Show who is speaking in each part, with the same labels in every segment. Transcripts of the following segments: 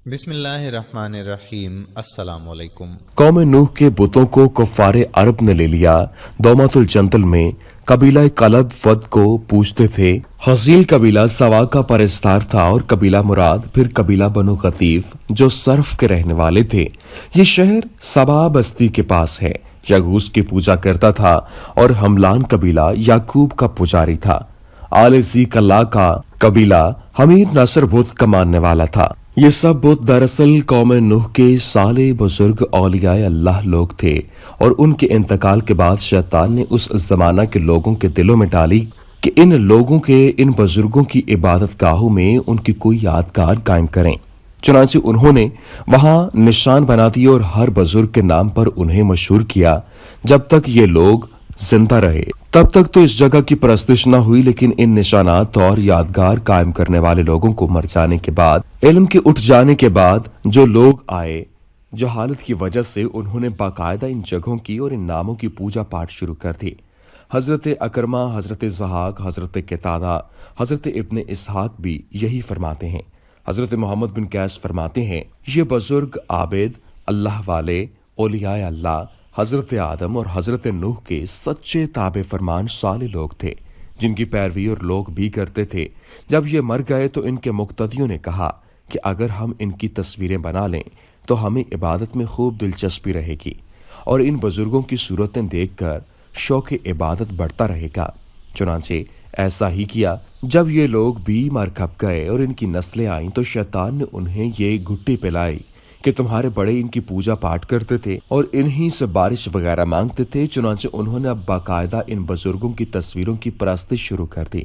Speaker 1: بسم اللہ الرحمن الرحیم۔ السلام علیکم۔
Speaker 2: قوم نوح کے بتوں کو کفار عرب نے لے لیا۔ دومات الجندل میں قبیلہ کلب ود کو پوجتے تھے۔ حزیل قبیلہ سوا کا پرستار تھا اور قبیلہ مراد پھر قبیلہ بنو غطیف جو صرف کے رہنے والے تھے۔ یہ شہر سبا بستی کے پاس ہے۔ یغوس کی پوجا کرتا تھا اور حملان قبیلہ یعقوب کا پجاری تھا۔ آل زی کلا کا قبیلہ حمید نصر بت کا ماننے والا تھا۔ یہ سب بت دراصل قوم نوح کے صالح بزرگ اولیاء اللہ لوگ تھے، اور ان کے انتقال کے بعد شیطان نے اس زمانہ کے لوگوں کے دلوں میں ڈالی کہ ان لوگوں کے ان بزرگوں کی عبادت گاہوں میں ان کی کوئی یادگار قائم کریں۔ چنانچہ انہوں نے وہاں نشان بنا دیے اور ہر بزرگ کے نام پر انہیں مشہور کیا۔ جب تک یہ لوگ زندہ رہے تب تک تو اس جگہ کی پرستش نہ ہوئی، لیکن ان نشانات اور یادگار قائم کرنے والے لوگوں کو مر جانے کے بعد، علم کے اٹھ جانے کے بعد جو لوگ آئے، جہالت کی وجہ سے انہوں نے باقاعدہ ان جگہوں کی اور ان ناموں کی پوجا پاٹ شروع کر دی۔ حضرت اکرمہ، حضرت زحاق، حضرت قتادہ، حضرت ابن اسحاق بھی یہی فرماتے ہیں۔ حضرت محمد بن قیس فرماتے ہیں، یہ بزرگ عابد، اللہ والے، اولیاء اللہ، حضرت آدم اور حضرت نوح کے سچے تابع فرمان صالح لوگ تھے، جن کی پیروی اور لوگ بھی کرتے تھے۔ جب یہ مر گئے تو ان کے مقتدیوں نے کہا کہ اگر ہم ان کی تصویریں بنا لیں تو ہمیں عبادت میں خوب دلچسپی رہے گی، اور ان بزرگوں کی صورتیں دیکھ کر شوق عبادت بڑھتا رہے گا۔ چنانچہ ایسا ہی کیا۔ جب یہ لوگ بھی مر کھپ گئے اور ان کی نسلیں آئیں تو شیطان نے انہیں یہ گھٹی پلائی کہ تمہارے بڑے ان کی پوجا پاٹ کرتے تھے اور انہی سے بارش وغیرہ مانگتے تھے۔ چنانچہ انہوں نے اب باقاعدہ ان بزرگوں کی تصویروں کی پرستش شروع کر دی۔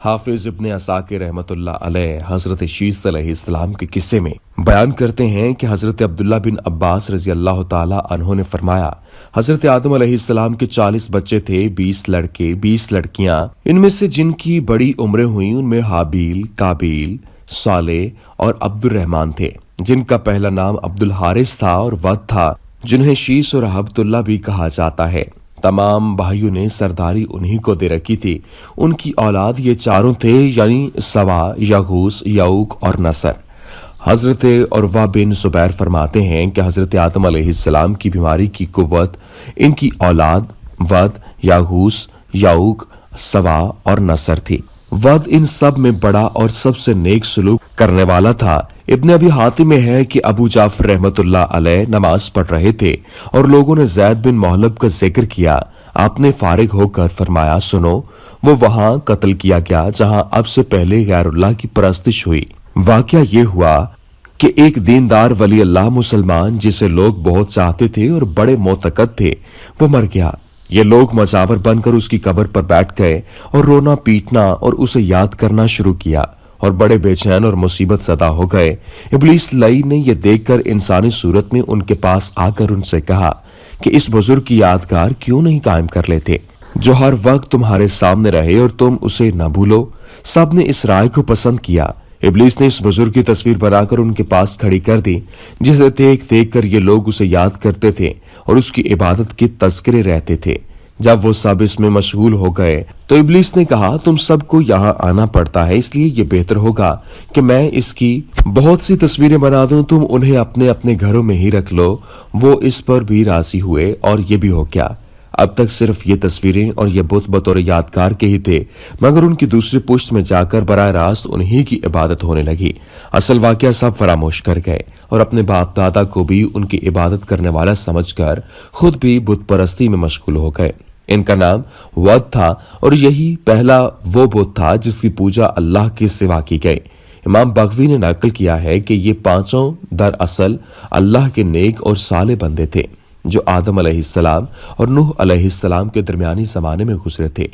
Speaker 2: حافظ ابن عساکر رحمۃ اللہ علیہ حضرت شیث علیہ السلام کے قصے میں بیان کرتے ہیں کہ حضرت عبداللہ بن عباس رضی اللہ تعالی عنہ نے فرمایا، حضرت آدم علیہ السلام کے 40 بچے تھے، 20 لڑکے، 20 لڑکیاں۔ ان میں سے جن کی بڑی عمریں ہوئیں ان میں حابیل، کابیل، صالح اور عبد الرحمن تھے، جن کا پہلا نام عبد الحارث تھا، اور ود تھا، جنہیں شیث اور عبد اللہ بھی کہا جاتا ہے۔ تمام بھائیوں نے سرداری انہی کو دے رکھی تھی۔ ان کی اولاد یہ چاروں تھے، یعنی سوا، یغوس، یعوق اور نصر۔ حضرت عروہ بن زبیر فرماتے ہیں کہ حضرت آدم علیہ السلام کی بیماری کی قوت ان کی اولاد ود، یغوس، یعوق، سوا اور نصر تھی۔ ود ان سب میں بڑا اور سب سے نیک سلوک کرنے والا تھا۔ ابن ابی حاتم میں ہے کہ ابو جعفر رحمۃ اللہ علیہ نماز پڑھ رہے تھے اور لوگوں نے زید بن محلب کا ذکر کیا۔ آپ نے فارغ ہو کر فرمایا، سنو، وہ وہاں قتل کیا گیا جہاں اب سے پہلے غیر اللہ کی پرستش ہوئی۔ واقعہ یہ ہوا کہ ایک دیندار ولی اللہ مسلمان جسے لوگ بہت چاہتے تھے اور بڑے معتقد تھے، وہ مر گیا۔ یہ لوگ مجاور بن کر اس کی قبر پر بیٹھ گئے اور رونا پیٹنا اور اسے یاد کرنا شروع کیا، اور بڑے بے چین اور مصیبت زدہ ہو گئے۔ ابلیس لعین نے یہ دیکھ کر انسانی صورت میں ان کے پاس آ کر ان سے کہا کہ اس بزرگ کی یادگار کیوں نہیں قائم کر لیتے جو ہر وقت تمہارے سامنے رہے اور تم اسے نہ بھولو۔ سب نے اس رائے کو پسند کیا۔ ابلیس نے اس بزرگ کی تصویر بنا کر ان کے پاس کھڑی کر دی، جسے دیکھ دیکھ کر یہ لوگ اسے یاد کرتے تھے اور اس کی عبادت کے تذکرے رہتے تھے۔ جب وہ سب اس میں مشغول ہو گئے تو ابلیس نے کہا، تم سب کو یہاں آنا پڑتا ہے، اس لیے یہ بہتر ہوگا کہ میں اس کی بہت سی تصویریں بنا دوں، تم انہیں اپنے اپنے گھروں میں ہی رکھ لو۔ وہ اس پر بھی راضی ہوئے، اور یہ بھی ہو گیا۔ اب تک صرف یہ تصویریں اور یہ بت بطور یادگار کے ہی تھے، مگر ان کی دوسری پشت میں جا کر براہ راست انہی کی عبادت ہونے لگی۔ اصل واقعہ سب فراموش کر گئے اور اپنے باپ دادا کو بھی ان کی عبادت کرنے والا سمجھ کر خود بھی بت پرستی میں مشغول ہو گئے۔ ان کا نام ود تھا، اور یہی پہلا وہ بت تھا جس کی پوجا اللہ کے سوا کی گئی۔ امام بغوی نے نقل کیا ہے کہ یہ پانچوں دراصل اللہ کے نیک اور صالح بندے تھے جو آدم علیہ السلام اور نوح علیہ السلام کے درمیانی زمانے میں گزرے تھے۔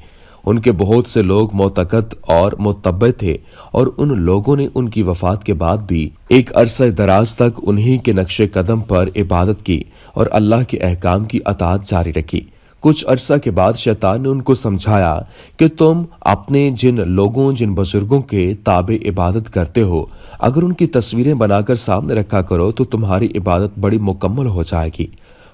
Speaker 2: ان کے بہت سے لوگ معتقد اور متبع تھے، اور ان لوگوں نے ان کی وفات کے بعد بھی ایک عرصہ دراز تک انہی کے نقش قدم پر عبادت کی اور اللہ کے احکام کی اطاعت جاری رکھی۔ کچھ عرصہ کے بعد شیطان نے ان کو سمجھایا کہ تم اپنے جن بزرگوں کے تابع عبادت کرتے ہو، اگر ان کی تصویریں بنا کر سامنے رکھا کرو تو تمہاری عبادت بڑی مکمل ہو جائے گی۔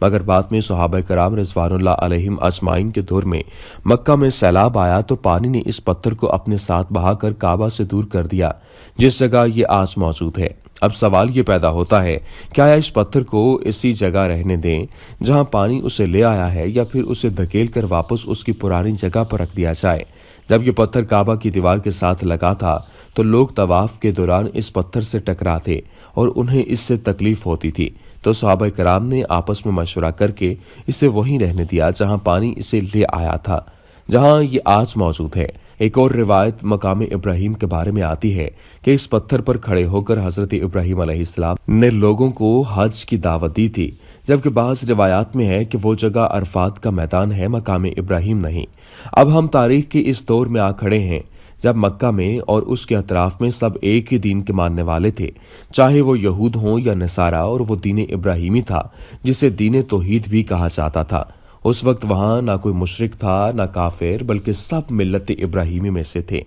Speaker 2: مگر بعد میں صحابہ کرام رضوان اللہ علیہم اجمعین کے دور میں مکہ میں سیلاب آیا تو پانی نے اس پتھر کو اپنے ساتھ بہا کر کعبہ سے دور کر دیا جس جگہ یہ آج موجود ہے۔ اب سوال یہ پیدا ہوتا ہے کہ آیا اس پتھر کو اسی جگہ رہنے دیں جہاں پانی اسے لے آیا ہے، یا پھر اسے دھکیل کر واپس اس کی پرانی جگہ پر رکھ دیا جائے؟ جب یہ پتھر کعبہ کی دیوار کے ساتھ لگا تھا تو لوگ طواف کے دوران اس پتھر سے ٹکراتے اور انہیں اس سے تکلیف ہوتی تھی، تو صحابہ کرام نے آپس میں مشورہ کر کے اسے وہیں رہنے دیا جہاں پانی اسے لے آیا تھا، جہاں یہ آج موجود ہے۔ ایک اور روایت مقام ابراہیم کے بارے میں آتی ہے کہ اس پتھر پر کھڑے ہو کر حضرت ابراہیم علیہ السلام نے لوگوں کو حج کی دعوت دی تھی، جبکہ بعض روایات میں ہے کہ وہ جگہ عرفات کا میدان ہے، مقام ابراہیم نہیں۔ اب ہم تاریخ کے اس دور میں آ کھڑے ہیں جب مکہ میں اور اس کے اطراف میں سب ایک ہی دین کے ماننے والے تھے، چاہے وہ یہود ہوں یا نصارہ، اور وہ دین ابراہیمی تھا جسے دین توحید بھی کہا جاتا تھا۔ اس وقت وہاں نہ کوئی مشرک تھا نہ کافر، بلکہ سب ملت ابراہیمی میں سے تھے۔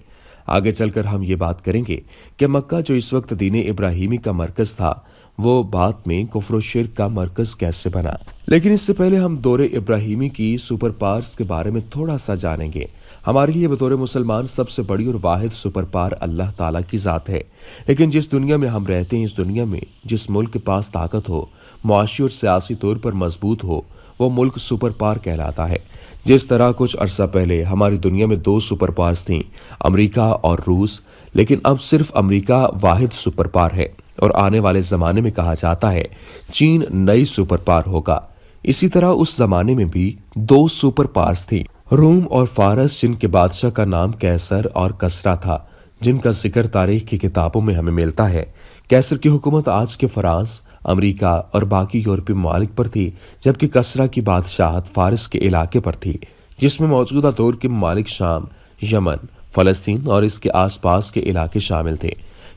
Speaker 2: آگے چل کر ہم یہ بات کریں گے کہ مکہ جو اس وقت دین ابراہیمی کا مرکز تھا وہ بعد میں کفر و شرک کا مرکز کیسے بنا۔ لیکن اس سے پہلے ہم دور ابراہیمی کی سپر پاورز کے بارے میں تھوڑا سا جانیں گے۔ ہمارے لیے بطور مسلمان سب سے بڑی اور واحد سپر پاور اللہ تعالیٰ کی ذات ہے، لیکن جس دنیا میں ہم رہتے ہیں، اس دنیا میں جس ملک کے پاس طاقت ہو، معاشی اور سیاسی طور پر مضبوط ہو، وہ ملک سپر پاور کہلاتا ہے۔ جس طرح کچھ عرصہ پہلے ہماری دنیا میں 2 سپر پاورز تھیں، امریکہ اور روس، لیکن اب صرف امریکہ واحد سپر پاور ہے، اور آنے والے زمانے میں کہا جاتا ہے چین نئی سپر پاور ہوگا۔ اسی طرح اس زمانے میں بھی 2 سپر پاورز تھیں، روم اور فارس، جن کے بادشاہ کا نام کیسر اور کسرا تھا، جن کا ذکر تاریخ کی کتابوں میں ہمیں ملتا ہے۔ کیسر کی حکومت آج کے فرانس، امریکہ اور باقی یورپی ممالک پر تھی، جبکہ کسرا کی بادشاہت فارس کے علاقے پر تھی، جس میں موجودہ دور کے ممالک شام، یمن، فلسطین اور اس کے آس پاس کے علاقے شامل تھے۔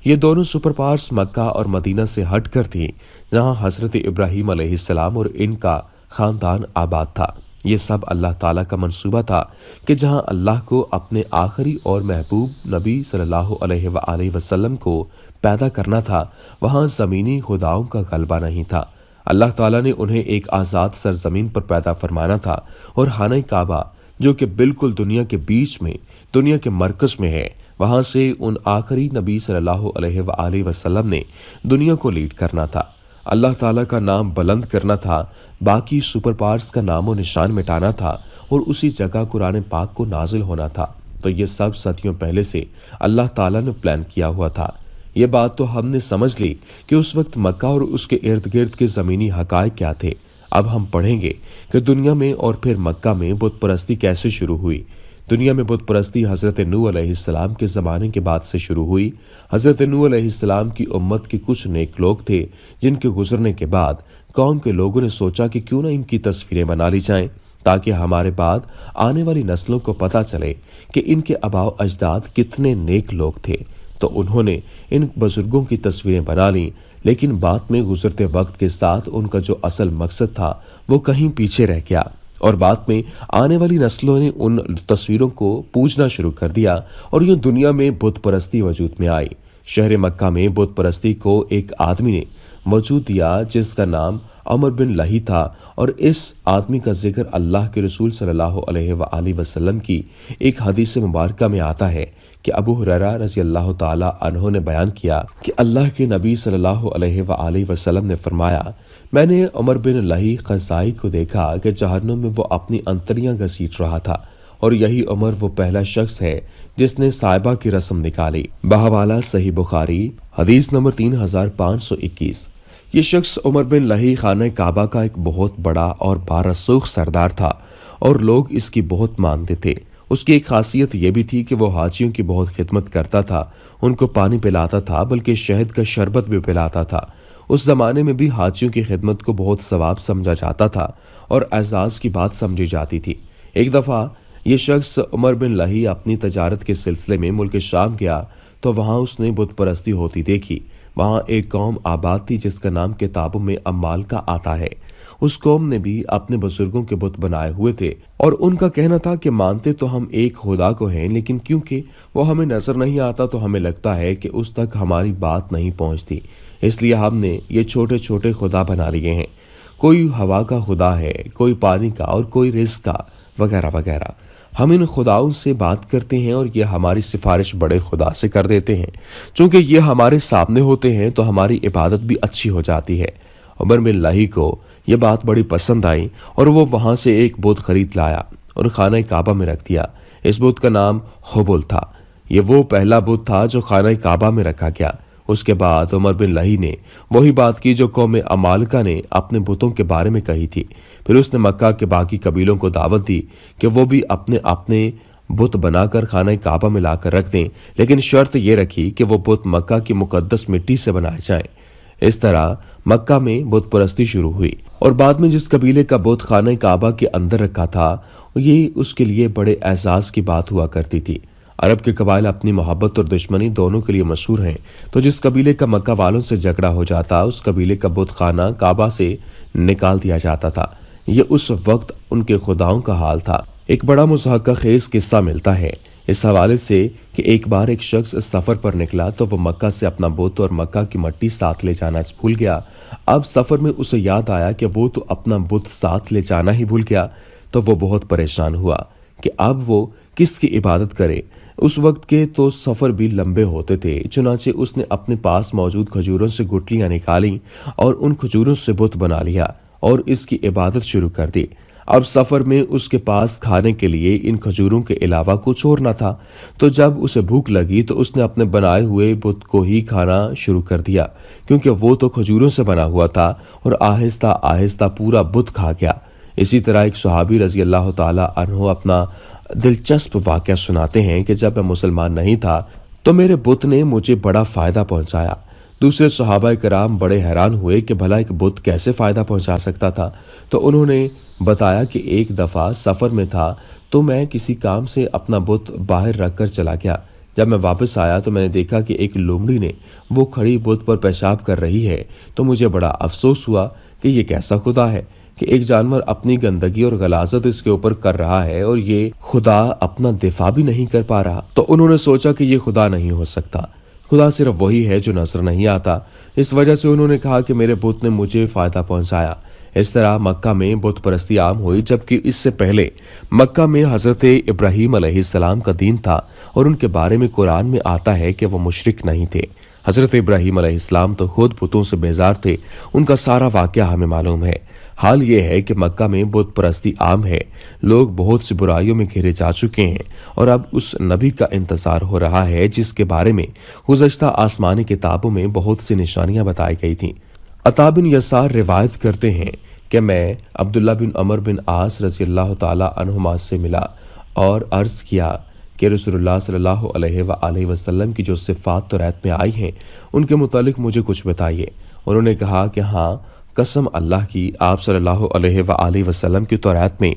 Speaker 2: یہ دونوں سپر پاورز مکہ اور مدینہ سے ہٹ کر تھیں، جہاں حضرت ابراہیم علیہ السلام اور ان کا خاندان آباد تھا۔ یہ سب اللہ تعالیٰ کا منصوبہ تھا کہ جہاں اللہ کو اپنے آخری اور محبوب نبی صلی اللہ علیہ وآلہ وسلم کو پیدا کرنا تھا، وہاں زمینی خداؤں کا غلبہ نہیں تھا۔ اللہ تعالیٰ نے انہیں ایک آزاد سرزمین پر پیدا فرمانا تھا، اور خانہ کعبہ جو کہ بالکل دنیا کے بیچ میں، دنیا کے مرکز میں ہے، وہاں سے ان آخری نبی صلی اللہ علیہ وآلہ وسلم نے دنیا کو لیڈ کرنا تھا۔ اللہ تعالیٰ کا نام بلند کرنا تھا، باقی سپر پاورز کا نام و نشان مٹانا تھا، اور اسی جگہ قرآن پاک کو نازل ہونا تھا۔ تو یہ سب صدیوں پہلے سے اللہ تعالیٰ نے پلان کیا ہوا تھا۔ یہ بات تو ہم نے سمجھ لی کہ اس وقت مکہ اور اس کے ارد گرد کے زمینی حقائق کیا تھے۔ اب ہم پڑھیں گے کہ دنیا میں اور پھر مکہ میں بت پرستی کیسے شروع ہوئی۔ دنیا میں بت پرستی حضرت نوح علیہ السلام کے زمانے کے بعد سے شروع ہوئی۔ حضرت نوح علیہ السلام کی امت کے کچھ نیک لوگ تھے جن کے گزرنے کے بعد قوم کے لوگوں نے سوچا کہ کیوں نہ ان کی تصویریں بنا لی جائیں، تاکہ ہمارے بعد آنے والی نسلوں کو پتہ چلے کہ ان کے آباء و اجداد کتنے نیک لوگ تھے۔ تو انہوں نے ان بزرگوں کی تصویریں بنا لیں، لیکن بعد میں گزرتے وقت کے ساتھ ان کا جو اصل مقصد تھا وہ کہیں پیچھے رہ گیا، اور بعد میں آنے والی نسلوں نے ان تصویروں کو پوجنا شروع کر دیا، اور یوں دنیا میں بت پرستی وجود میں آئی۔ شہر مکہ میں بت پرستی کو ایک آدمی نے وجود دیا جس کا نام عمر بن لہی تھا، اور اس آدمی کا ذکر اللہ کے رسول صلی اللہ علیہ وآلہ وسلم کی ایک حدیث مبارکہ میں آتا ہے کہ ابو ہریرہ رضی اللہ تعالی عنہ نے بیان کیا کہ اللہ کے نبی صلی اللہ علیہ وآلہ وسلم نے فرمایا، میں نے عمر بن لہی خزائی کو دیکھا کہ جہنم میں وہ اپنی انتڑیاں گھسیٹ رہا تھا، اور یہی عمر وہ پہلا شخص ہے جس نے صائبہ کی رسم نکالی۔ بحوالہ صحیح بخاری حدیث نمبر 3521۔ یہ شخص عمر بن لہی خانہ کعبہ کا ایک بہت بڑا اور بارسوخ سردار تھا، اور لوگ اس کی بہت مانتے تھے۔ اس کی ایک خاصیت یہ بھی تھی کہ وہ حاجیوں کی بہت خدمت کرتا تھا، ان کو پانی پلاتا تھا، بلکہ شہد کا شربت بھی پلاتا تھا۔ اس زمانے میں بھی حاجیوں کی خدمت کو بہت ثواب سمجھا جاتا تھا اور اعزاز کی بات سمجھی جاتی تھی۔ ایک دفعہ یہ شخص عمر بن لہی اپنی تجارت کے سلسلے میں ملک شام گیا تو وہاں اس نے بت پرستی ہوتی دیکھی۔ وہاں ایک قوم آباد تھی جس کا نام کتابوں میں عمال کا آتا ہے۔ اس قوم نے بھی اپنے بزرگوں کے بت بنائے ہوئے تھے، اور ان کا کہنا تھا کہ مانتے تو ہم ایک خدا کو ہیں، لیکن کیونکہ وہ ہمیں نظر نہیں آتا تو ہمیں لگتا ہے کہ اس تک ہماری بات نہیں پہنچتی، اس لیے ہم نے یہ چھوٹے چھوٹے خدا بنا لیے ہیں۔ کوئی ہوا کا خدا ہے، کوئی پانی کا اور کوئی رزق کا، وغیرہ وغیرہ۔ ہم ان خداؤں سے بات کرتے ہیں اور یہ ہماری سفارش بڑے خدا سے کر دیتے ہیں۔ چونکہ یہ ہمارے سامنے ہوتے ہیں تو ہماری عبادت بھی اچھی ہو جاتی ہے۔ عمر بن لہی کو یہ بات بڑی پسند آئی اور وہ وہاں سے ایک بت خرید لایا اور خانہ کعبہ میں رکھ دیا۔ اس بت کا نام حبل تھا۔ یہ وہ پہلا بت تھا جو خانہ کعبہ میں رکھا گیا۔ اس کے بعد عمر بن لہی نے وہی بات کی جو قوم عمالقہ نے اپنے بتوں کے بارے میں کہی تھی۔ پھر اس نے مکہ کے باقی قبیلوں کو دعوت دی کہ وہ بھی اپنے اپنے بت بنا کر خانہ کعبہ میں لا کر رکھ دیں، لیکن شرط یہ رکھی کہ وہ بت مکہ کی مقدس مٹی سے بنائے جائیں۔ اس طرح مکہ میں بت پرستی شروع ہوئی اور بعد میں جس قبیلے کا بت خانہ کعبہ کے اندر رکھا تھا یہ اس کے لیے بڑے اعزاز کی بات ہوا کرتی تھی۔ عرب کے قبائل اپنی محبت اور دشمنی دونوں کے لیے مشہور ہیں، تو جس قبیلے کا مکہ والوں سے جھگڑا ہو جاتا اس قبیلے کا بت خانہ کعبہ سے نکال دیا جاتا تھا۔ یہ اس وقت ان کے خداؤں کا حال تھا۔ ایک بڑا مضحکہ خیز قصہ ملتا ہے اس حوالے سے کہ ایک بار ایک شخص سفر پر نکلا تو وہ مکہ سے اپنا بت اور مکہ کی مٹی ساتھ لے جانا بھول گیا۔ اب سفر میں اسے یاد آیا کہ وہ تو اپنا بت ساتھ لے جانا ہی بھول گیا، تو وہ بہت پریشان ہوا کہ اب وہ کس کی عبادت کرے۔ اس وقت کے تو سفر بھی لمبے ہوتے تھے، چنانچہ اس نے اپنے پاس موجود کھجوروں سے گٹلیاں نکالیں اور ان کھجوروں سے بت بنا لیا اور اس کی عبادت شروع کر دی۔ اب سفر میں اس کے پاس کھانے کے لیے ان کھجوروں کے علاوہ کچھ اور نہ تھا، تو جب اسے بھوک لگی تو اس نے اپنے بنائے ہوئے بت کو ہی کھانا شروع کر دیا، کیونکہ وہ تو کھجوروں سے بنا ہوا تھا، اور آہستہ آہستہ پورا بت کھا گیا۔ اسی طرح ایک صحابی رضی اللہ تعالی عنہ اپنا دلچسپ واقعہ سناتے ہیں کہ جب میں مسلمان نہیں تھا تو میرے بت نے مجھے بڑا فائدہ پہنچایا۔ دوسرے صحابہ کرام بڑے حیران ہوئے کہ بھلا ایک بت کیسے فائدہ پہنچا سکتا تھا، تو انہوں نے بتایا کہ ایک دفعہ سفر میں تھا تو میں کسی کام سے اپنا بت باہر رکھ کر چلا گیا۔ جب میں واپس آیا تو میں نے دیکھا کہ ایک لومڑی نے وہ کھڑی بت پر پیشاب کر رہی ہے، تو مجھے بڑا افسوس ہوا کہ یہ کیسا خدا ہے کہ ایک جانور اپنی گندگی اور غلاظت اس کے اوپر کر رہا ہے اور یہ خدا اپنا دفاع بھی نہیں کر پا رہا۔ تو انہوں نے سوچا کہ یہ خدا نہیں ہو سکتا، خدا صرف وہی ہے جو نظر نہیں آتا۔ اس وجہ سے انہوں نے کہا کہ میرے بت نے مجھے فائدہ پہنچایا۔ اس طرح مکہ میں بت پرستی عام ہوئی، جبکہ اس سے پہلے مکہ میں حضرت ابراہیم علیہ السلام کا دین تھا اور ان کے بارے میں قرآن میں آتا ہے کہ وہ مشرک نہیں تھے۔ حضرت ابراہیم علیہ السلام تو خود بتوں سے بیزار تھے، ان کا سارا واقعہ ہمیں معلوم ہے۔ حال یہ ہے کہ مکہ میں بت پرستی عام ہے، لوگ بہت سی برائیوں میں گھرے جا چکے ہیں اور اب اس نبی کا انتظار ہو رہا ہے جس کے بارے میں گزشتہ آسمانی کتابوں میں بہت سی نشانیاں بتائی گئی تھیں۔ عطا بن یسار روایت کرتے ہیں کہ میں عبداللہ بن عمر بن عاص رضی اللہ تعالی عنہما سے ملا اور عرض کیا کہ رسول اللہ صلی اللہ علیہ وآلہ وسلم کی جو صفات توریت میں آئی ہیں ان کے متعلق مجھے کچھ بتائیے۔ انہوں نے کہا کہ ہاں، قسم اللہ کی، آپ صلی اللہ علیہ وآلہ وسلم کی توریت میں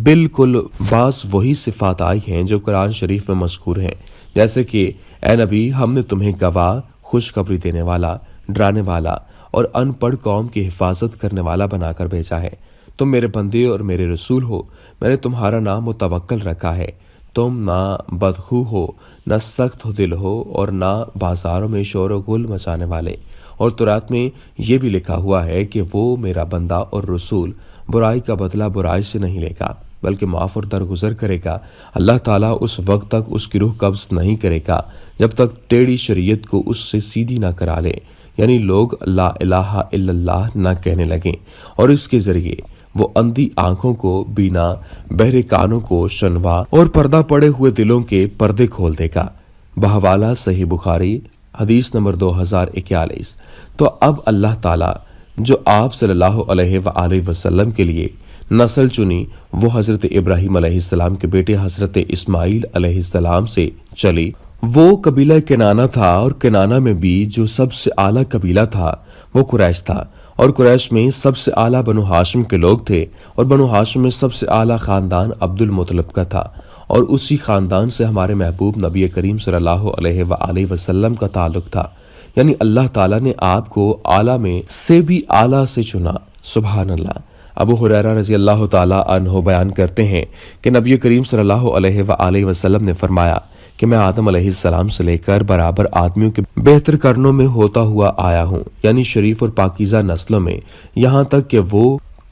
Speaker 2: بالکل بعض وہی صفات آئی ہیں جو قرآن شریف میں مذکور ہیں، جیسے کہ اے نبی، ہم نے تمہیں گواہ، خوشخبری دینے والا، ڈرانے والا اور ان پڑھ قوم کی حفاظت کرنے والا بنا کر بھیجا ہے۔ تم میرے بندے اور میرے رسول ہو، میں نے تمہارا نام متوکل رکھا ہے۔ تم نہ بدخو ہو، نہ سخت دل ہو اور نہ بازاروں میں شور و غل مچانے والے۔ اور توریت میں یہ بھی لکھا ہوا ہے کہ وہ میرا بندہ اور رسول برائی کا بدلہ برائی سے نہیں لے گا بلکہ معاف اور درگزر کرے گا۔ اللہ تعالیٰ اس وقت تک اس کی روح قبض نہیں کرے گا جب تک ٹیڑھی شریعت کو اس سے سیدھی نہ کرا لے، یعنی لوگ لا الہ الا اللہ نہ کہنے لگیں، اور اس کے ذریعے وہ اندھی آنکھوں کو بینا، بہرے کانوں کو شنوا اور پردہ پڑے ہوئے دلوں کے پردے کھول دے گا۔ بحوالہ صحیح بخاری حدیث نمبر 2041۔ تو اب اللہ تعالیٰ جو آپ صلی اللہ علیہ وآلہ وسلم کے لیے نسل چنی وہ حضرت ابراہیم علیہ السلام کے بیٹے حضرت اسماعیل علیہ السلام سے چلی۔ وہ قبیلہ کنانہ تھا، اور کنانہ میں بھی جو سب سے اعلیٰ قبیلہ تھا وہ قریش تھا، اور قریش میں سب سے اعلیٰ بنو ہاشم کے لوگ تھے، اور بنو ہاشم میں سب سے اعلیٰ خاندان عبد المطلب کا تھا، اور اسی خاندان سے ہمارے محبوب نبی کریم صلی اللہ علیہ وآلہ وسلم کا تعلق تھا، یعنی اللہ تعالیٰ نے آپ کو اعلیٰ میں سے بھی اعلیٰ سے چنا۔ سبحان اللہ۔ ابو ہریرہ رضی اللہ تعالیٰ عنہ بیان کرتے ہیں کہ نبی کریم صلی اللہ علیہ وآلہ وسلم نے فرمایا کہ میں آدم علیہ السلام سے لے کر برابر آدمیوں کے بہتر کرنوں میں ہوتا ہوا آیا ہوں، یعنی شریف اور پاکیزہ نسلوں میں، یہاں تک کہ وہ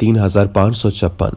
Speaker 2: 3556।